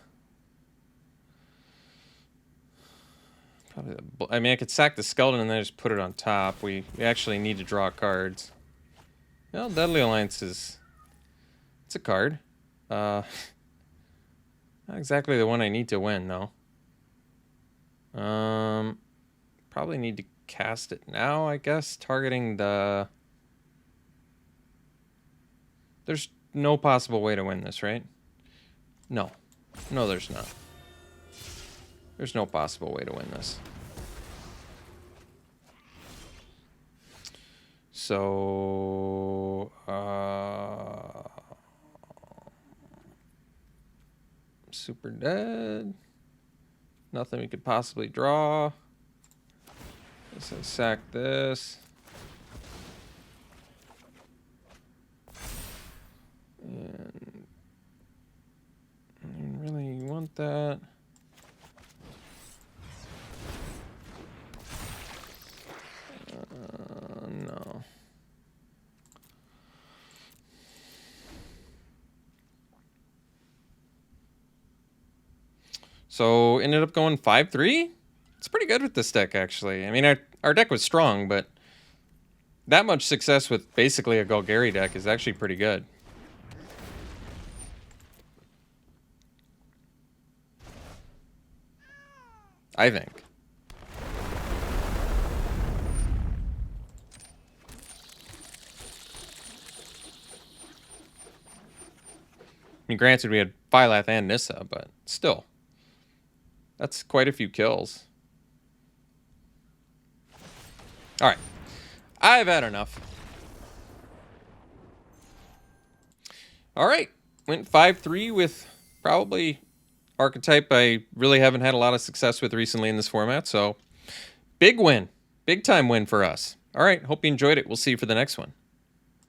I mean, I could sack the skeleton and then just put it on top. We actually need to draw cards. Well, Deadly Alliance is... It's a card. Not exactly the one I need to win, though. Probably need to cast it now, I guess. Targeting the... There's no possible way to win this, right? No. No, there's not. There's no possible way to win this. So super dead. Nothing we could possibly draw. So sack this. And I really want that. No. So ended up going 5-3. It's pretty good with this deck, actually. I mean, our deck was strong, but that much success with basically a Golgari deck is actually pretty good. I think. I mean, granted, we had Phylath and Nissa, but still. That's quite a few kills. All right. I've had enough. All right. Went 5-3 with probably archetype I really haven't had a lot of success with recently in this format. So big win. Big time win for us. All right. Hope you enjoyed it. We'll see you for the next one.